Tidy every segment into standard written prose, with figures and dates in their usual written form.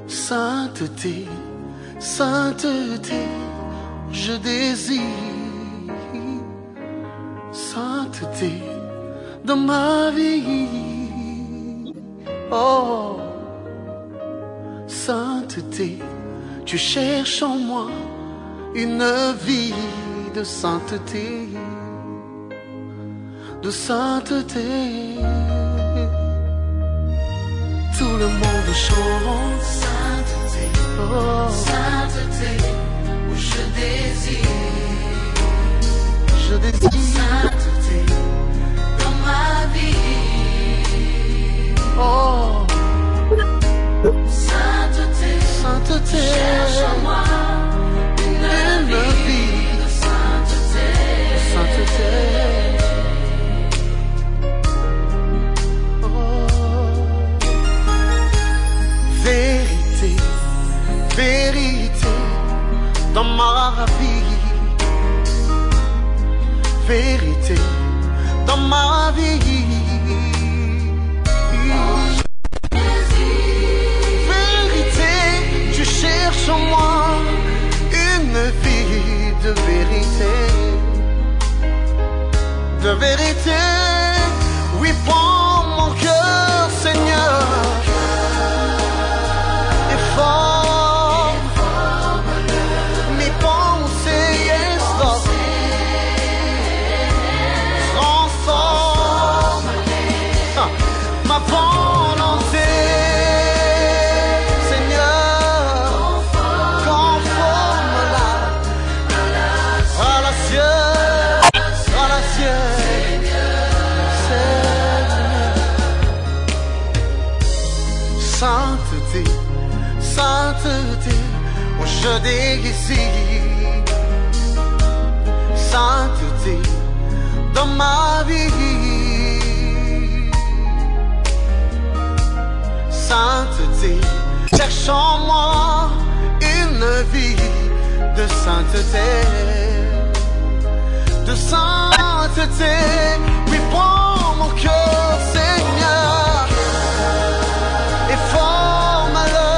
Sainteté, sainteté, je désire sainteté dans ma vie. Oh, sainteté, tu cherches en moi une vie de sainteté, de sainteté. Tout le monde chante sainteté, oh, sainteté, où je désire sainteté dans ma vie. Oh, sainteté, sainteté, cherche en moi une vie de sainteté, sainteté. Vérité, vérité dans ma vie. Vérité dans ma vie. Vérité, tu cherches en moi une vie de vérité. De vérité, oui, prends mon cœur, Seigneur. Mes pensées, transforme ma volonté, Seigneur, conforme-la à la sienne, sainteté, sainteté, où je désire sainteté dans ma vie. Sainteté, cherche en moi une vie de sainteté, de sainteté. Oui, prends mon cœur, Seigneur, et forme-le.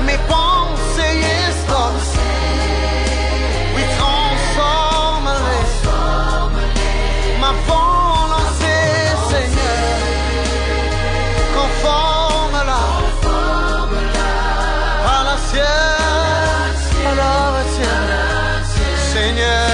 Mes pensées, oui, transforme-les. Ma volonté, Seigneur, conforme-la à la sienne, Seigneur.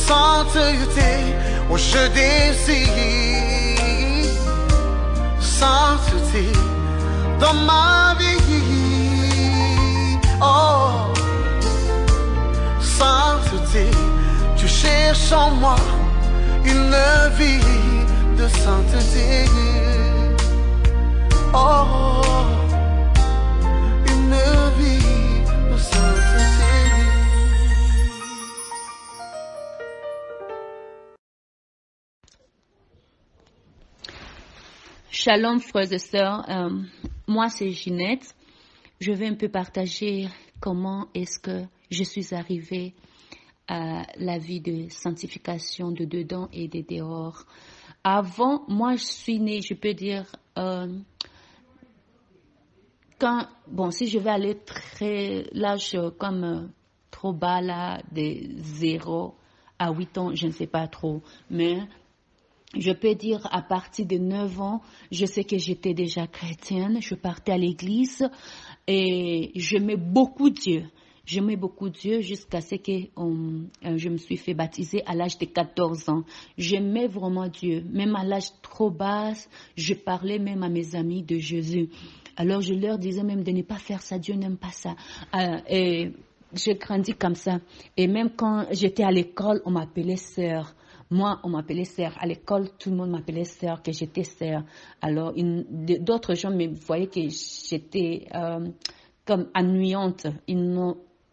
Sainteté, où je désire sainteté dans ma vie. Oh, sainteté, tu cherches en moi une vie de sainteté. Oh, une vie de sainteté. Shalom frères et sœurs, moi c'est Ginette je vais un peu partager comment est-ce que je suis arrivée à la vie de sanctification de dedans et de dehors. Avant, moi, je suis née, je peux dire, si je vais aller l'âge comme trop bas là, de 0 à 8 ans, je ne sais pas trop, mais je peux dire à partir de 9 ans, je sais que j'étais déjà chrétienne, je partais à l'église et j'aimais beaucoup Dieu. J'aimais beaucoup Dieu jusqu'à ce que je me suis fait baptiser à l'âge de 14 ans. J'aimais vraiment Dieu. Même à l'âge trop bas, je parlais même à mes amis de Jésus. Alors je leur disais même de ne pas faire ça, Dieu n'aime pas ça. Et j'ai grandi comme ça. Et même quand j'étais à l'école, on m'appelait sœur. Moi, on m'appelait sœur. À l'école, tout le monde m'appelait sœur, que j'étais sœur. Alors, d'autres gens me voyaient que j'étais comme ennuyante.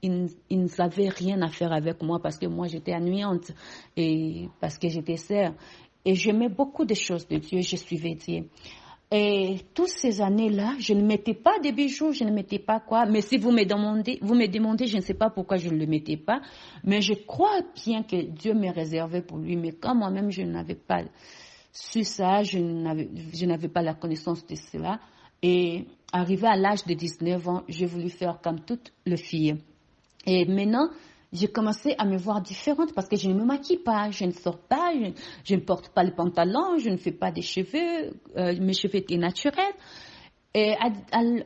Ils n'avaient rien à faire avec moi parce que moi, j'étais ennuyante et parce que j'étais sœur. Et j'aimais beaucoup de choses de Dieu, je suivais Dieu. Et toutes ces années-là, je ne mettais pas de bijoux, je ne mettais pas quoi. Mais si vous me demandez, je ne sais pas pourquoi je ne le mettais pas. Mais je crois bien que Dieu me réservait pour lui. Mais quand moi-même, je n'avais pas su ça, je n'avais pas la connaissance de cela. Et arrivé à l'âge de 19 ans, j'ai voulu faire comme toutes les filles. Et maintenant, j'ai commencé à me voir différente parce que je ne me maquille pas, je ne sors pas, je ne porte pas les pantalons, je ne fais pas des cheveux, mes cheveux étaient naturels. Et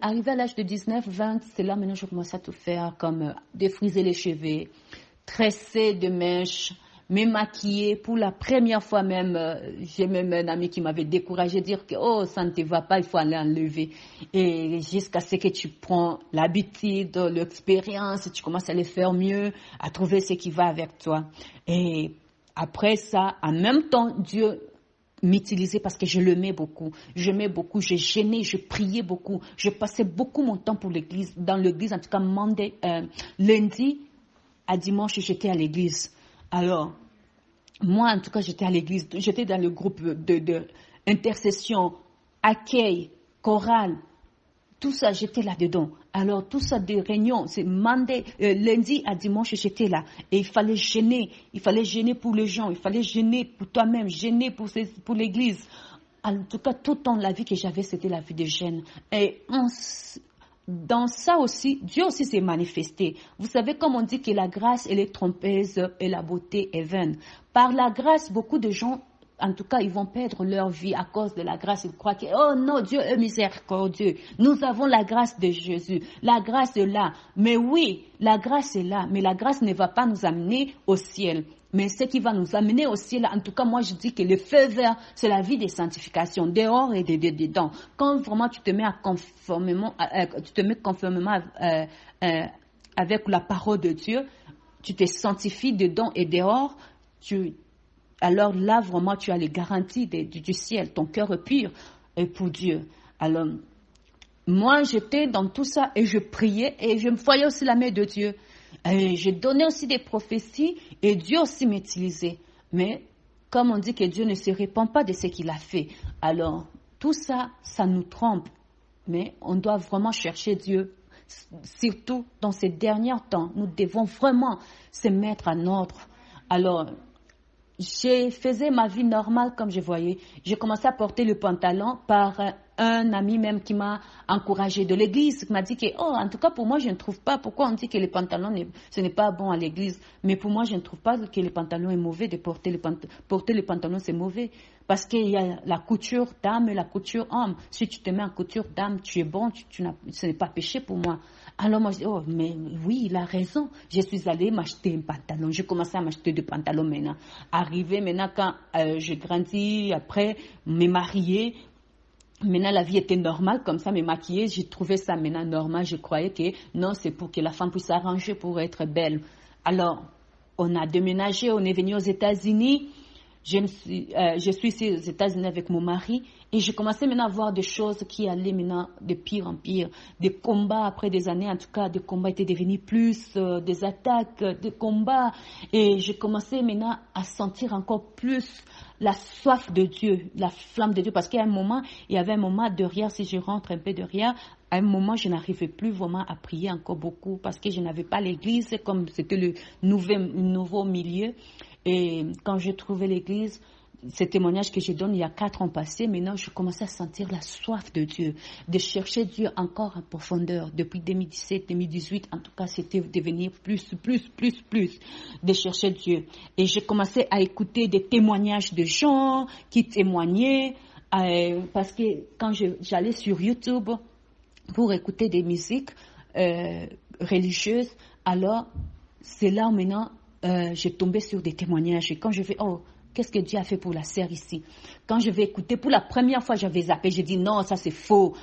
arrivé à l'âge de 19, 20, c'est là maintenant que je commence à tout faire, comme défriser les cheveux, tresser de mèches, me maquiller. Pour la première fois même, j'ai même un ami qui m'avait découragé, dire que oh, ça ne te va pas, il faut aller enlever. Et jusqu'à ce que tu prends l'habitude, l'expérience, tu commences à les faire mieux, à trouver ce qui va avec toi. Et après ça, en même temps, Dieu m'utilisait parce que je l'aimais beaucoup. J'aimais beaucoup, je gênais, je priais beaucoup. Je passais beaucoup mon temps pour l'église, dans l'église, en tout cas, lundi à dimanche, j'étais à l'église. Alors, moi, en tout cas, j'étais à l'église, j'étais dans le groupe de intercession, accueil, chorale, tout ça, j'étais là-dedans. Alors, tout ça, des réunions, c'est lundi à dimanche, j'étais là. Et il fallait gêner pour les gens, il fallait gêner pour toi-même, gêner pour l'église. En tout cas, tout le temps, la vie que j'avais, c'était la vie de gêne. Et dans ça aussi, Dieu aussi s'est manifesté. Vous savez, comme on dit que la grâce, elle est trompeuse et la beauté est vaine. Par la grâce, beaucoup de gens, en tout cas, ils vont perdre leur vie à cause de la grâce. Ils croient que, oh non, Dieu est miséricordieux. Nous avons la grâce de Jésus. La grâce est là. Mais oui, la grâce est là. Mais la grâce ne va pas nous amener au ciel. Mais ce qui va nous amener au ciel, en tout cas, moi, je dis que le feu vert, c'est la vie des sanctifications, dehors et dedans. Quand vraiment tu te mets conformément avec la parole de Dieu, tu te sanctifies dedans et dehors, alors là, vraiment, tu as les garanties du ciel. Ton cœur est pur pour Dieu. Alors, moi, j'étais dans tout ça et je priais et je me voyais aussi la main de Dieu. Et je donnais aussi des prophéties et Dieu aussi m'utilisait. Mais comme on dit que Dieu ne se répand pas de ce qu'il a fait, alors tout ça, ça nous trompe. Mais on doit vraiment chercher Dieu. Surtout dans ces derniers temps, nous devons vraiment se mettre en ordre. Alors, je faisais ma vie normale comme je voyais. J'ai commencé à porter le pantalon par un ami même qui m'a encouragé de l'église, qui m'a dit que, oh, en tout cas pour moi je ne trouve pas, pourquoi on dit que les pantalons, ce n'est pas bon à l'église, mais pour moi je ne trouve pas que les pantalons est mauvais, de porter les pantalons c'est mauvais, parce qu'il y a la couture d'âme et la couture homme. Si tu te mets en couture d'âme, tu es bon, ce n'est pas péché pour moi. Alors moi je dis, oh, mais oui, il a raison. Je suis allée m'acheter un pantalon. J'ai commencé à m'acheter des pantalons maintenant. Arrivé maintenant quand j'ai grandi, après me marier, maintenant la vie était normale, comme ça me maquiller, j'ai trouvé ça maintenant normal. Je croyais que non, c'est pour que la femme puisse s'arranger pour être belle. Alors, on a déménagé, on est venu aux États-Unis. Je suis ici aux États-Unis avec mon mari Et je commençais maintenant à voir des choses qui allaient maintenant de pire en pire. Des combats après des années, en tout cas, des combats étaient devenus plus, des attaques, des combats. Et je commençais maintenant à sentir encore plus la soif de Dieu, la flamme de Dieu. Parce qu'il y avait un moment derrière, si je rentre un peu derrière, à un moment, je n'arrivais plus vraiment à prier encore beaucoup parce que je n'avais pas l'église, comme c'était le nouveau milieu. Et quand j'ai trouvé l'église, ce témoignage que je donne il y a 4 ans passés, maintenant je commençais à sentir la soif de Dieu, de chercher Dieu encore en profondeur. Depuis 2017, 2018, en tout cas, c'était devenir plus, de chercher Dieu. Et j'ai commencé à écouter des témoignages de gens qui témoignaient, parce que quand j'allais sur YouTube pour écouter des musiques religieuses, alors c'est là où maintenant j'ai tombé sur des témoignages. Et quand je fais, qu'est-ce que Dieu a fait pour la sœur ici? Quand je vais écouter, pour la première fois, j'avais zappé. J'ai dit non, ça c'est faux.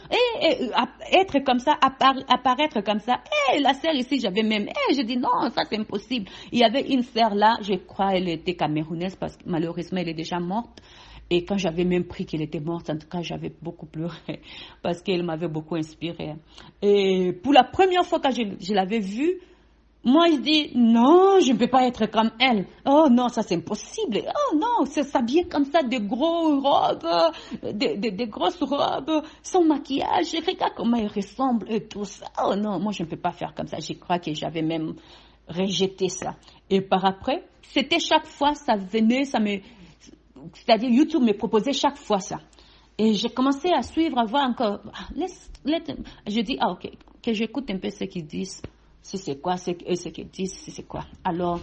Être comme ça, apparaître comme ça. La sœur ici, j'avais même. Je dis non, ça c'est impossible. Il y avait une sœur là, je crois, elle était camerounaise parce que malheureusement, elle est déjà morte. Et quand j'avais même pris qu'elle était morte, en tout cas, j'avais beaucoup pleuré parce qu'elle m'avait beaucoup inspiré. Et pour la première fois que je l'avais vue, moi, je dis, non, je ne peux pas être comme elle. Oh non, ça c'est impossible. Oh non, c'est s'habiller comme ça, des grosses robes, sans maquillage. Regarde comment elle ressemble et tout ça. Oh non, moi je ne peux pas faire comme ça. Je crois que j'avais même rejeté ça. Et par après, c'était chaque fois, ça venait, c'est-à-dire YouTube me proposait chaque fois ça. Et j'ai commencé à suivre, à voir encore. Je dis, ok, que j'écoute un peu ce qu'ils disent. Si c'est quoi, ce qu'ils disent, si c'est quoi. Alors,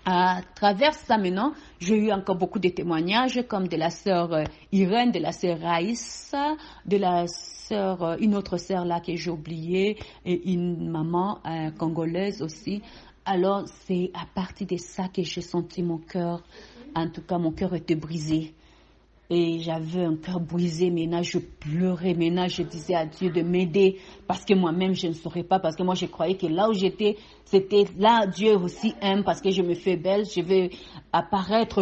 à travers ça maintenant, j'ai eu encore beaucoup de témoignages, comme de la sœur Irène, de la sœur Raïssa, de la sœur, une autre sœur là que j'ai oubliée, et une maman congolaise aussi. Alors, c'est à partir de ça que j'ai senti mon cœur. En tout cas, mon cœur était brisé. Et j'avais un cœur brisé. Maintenant, je pleurais. Maintenant, je disais à Dieu de m'aider. Parce que moi-même, je ne saurais pas. Parce que moi, je croyais que là où j'étais, c'était là, Dieu aussi aime. Parce que je me fais belle. Je vais apparaître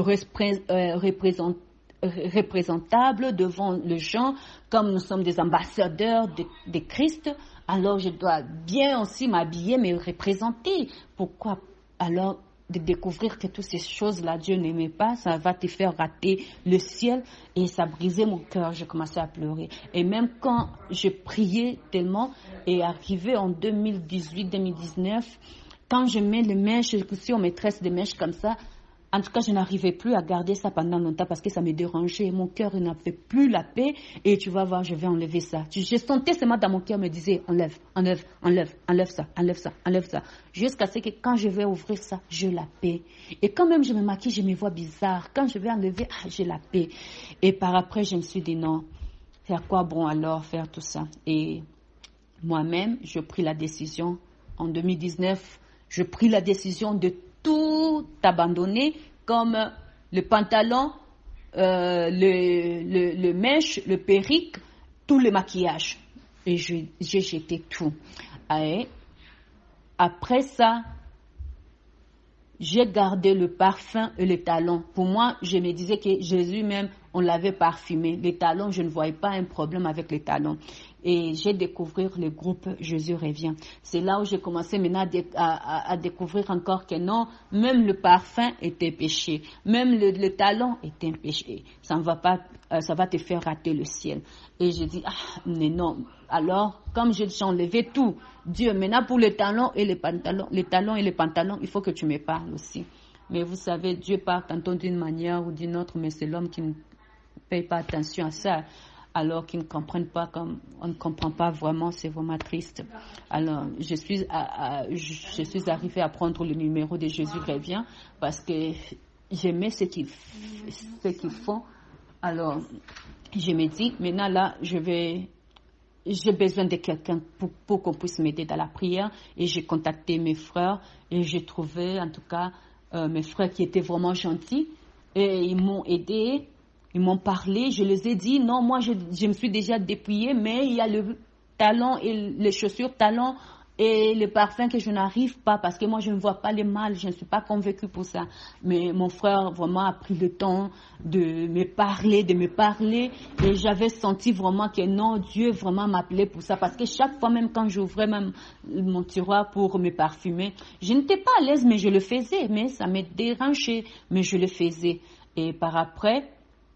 représentable devant les gens. Comme nous sommes des ambassadeurs de Christ. Alors, je dois bien aussi m'habiller, me représenter. Pourquoi alors de découvrir que toutes ces choses-là, Dieu n'aimait pas, ça va te faire rater le ciel, et ça brisait mon cœur. J'ai commencé à pleurer. Et même quand je priais tellement, et arrivé en 2018-2019, quand je mets les mèches, si on me tresse des mèches comme ça, en tout cas, je n'arrivais plus à garder ça pendant longtemps parce que ça me dérangeait. Mon cœur n'avait plus la paix. Et tu vas voir, je vais enlever ça. Je sentais seulement dans mon cœur me disait, enlève ça. Jusqu'à ce que quand je vais ouvrir ça, j'ai la paix. Et quand même je me maquille, je me vois bizarre. Quand je vais enlever, j'ai la paix. Et par après, je me suis dit non, c'est à quoi bon alors faire tout ça? Et moi-même, j'ai pris la décision. En 2019, je pris la décision de tout abandonner, comme le pantalon, le mèche, le perruque, tout le maquillage. Et j'ai jeté tout. Et après ça, j'ai gardé le parfum et les talons. Pour moi, je me disais que Jésus même, on l'avait parfumé. Les talons, je ne voyais pas un problème avec les talons. Et j'ai découvert le groupe Jésus revient. C'est là où j'ai commencé maintenant à découvrir encore que non, même le parfum était péché. Même le talon était un péché. Ça ne va pas, ça va te faire rater le ciel. Et j'ai dit, mais non. Alors, comme j'ai enlevé tout, Dieu, maintenant pour les talons et les pantalons, il faut que tu me parles aussi. Mais vous savez, Dieu parle tantôt d'une manière ou d'une autre, mais c'est l'homme qui ne paye pas attention à ça. Alors qu'ils ne comprennent pas, comme on ne comprend pas vraiment, c'est vraiment triste. Alors, je suis arrivée à prendre le numéro de Jésus revient parce que j'aimais ce qu'ils font. Alors, je me dis, maintenant là, j'ai besoin de quelqu'un pour qu'on puisse m'aider dans la prière. Et j'ai contacté mes frères et j'ai trouvé, en tout cas, mes frères qui étaient vraiment gentils et ils m'ont aidé. Ils m'ont parlé, je les ai dit, non, moi je me suis déjà dépouillée, mais il y a le talon et les chaussures talons Et le parfum que je n'arrive pas, parce que moi je ne vois pas le mal, je ne suis pas convaincue pour ça. Mais mon frère vraiment a pris le temps de me parler. Et j'avais senti vraiment que non, Dieu vraiment m'appelait pour ça. Parce que chaque fois, même quand j'ouvrais même mon tiroir pour me parfumer, je n'étais pas à l'aise, mais je le faisais. Mais ça me dérangeait, mais je le faisais. Et par après,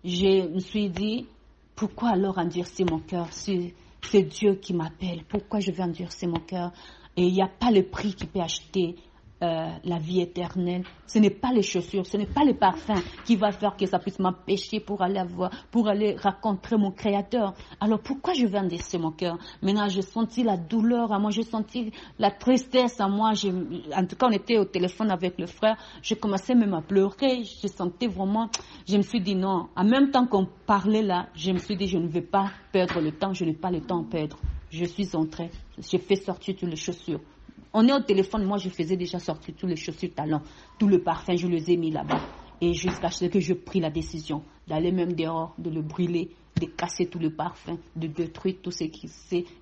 je me suis dit, pourquoi alors endurcir mon cœur? C'est Dieu qui m'appelle. Pourquoi je vais endurcir mon cœur? Et il n'y a pas le prix qui peut acheter la vie éternelle. Ce n'est pas les chaussures, ce n'est pas le parfum qui va faire que ça puisse m'empêcher pour aller rencontrer mon Créateur. Alors pourquoi je vais endurcir mon cœur? Maintenant, j'ai senti la douleur à moi, j'ai senti la tristesse à moi. En tout cas, on était au téléphone avec le frère. Je commençais même à pleurer. Je sentais vraiment, je me suis dit non. En même temps qu'on parlait là, je me suis dit je ne vais pas perdre le temps, je n'ai pas le temps à perdre. Je suis entrée, j'ai fait sortir toutes les chaussures. On est au téléphone, moi je faisais déjà sortir tous les chaussures talons, tout le parfum, je les ai mis là-bas. Et jusqu'à ce que je pris la décision d'aller même dehors, de le brûler, de casser tout le parfum, de détruire tout ce qui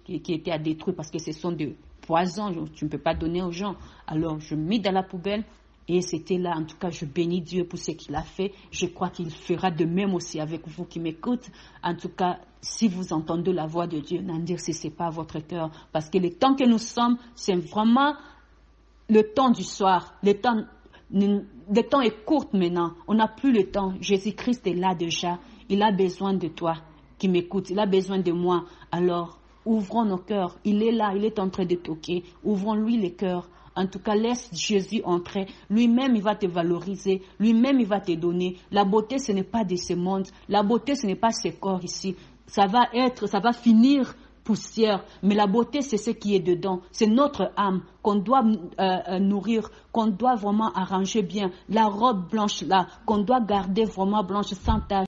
était à détruire parce que ce sont des poisons, tu ne peux pas donner aux gens. Alors je mis dans la poubelle et c'était là, en tout cas je bénis Dieu pour ce qu'il a fait. Je crois qu'il fera de même aussi avec vous qui m'écoutez. En tout cas, si vous entendez la voix de Dieu, n'endurcissez pas votre cœur. Parce que le temps que nous sommes, c'est vraiment le temps du soir. Le temps est court maintenant. On n'a plus le temps. Jésus-Christ est là déjà. Il a besoin de toi qui m'écoute. Il a besoin de moi. Alors, ouvrons nos cœurs. Il est là. Il est en train de toquer. Ouvrons-lui les cœurs. En tout cas, laisse Jésus entrer. Lui-même, il va te valoriser. Lui-même, il va te donner. La beauté, ce n'est pas de ce monde. La beauté, ce n'est pas ce corps ici. Ça va finir poussière. Mais la beauté, c'est ce qui est dedans. C'est notre âme qu'on doit nourrir, qu'on doit vraiment arranger bien. La robe blanche là, qu'on doit garder vraiment blanche sans tache.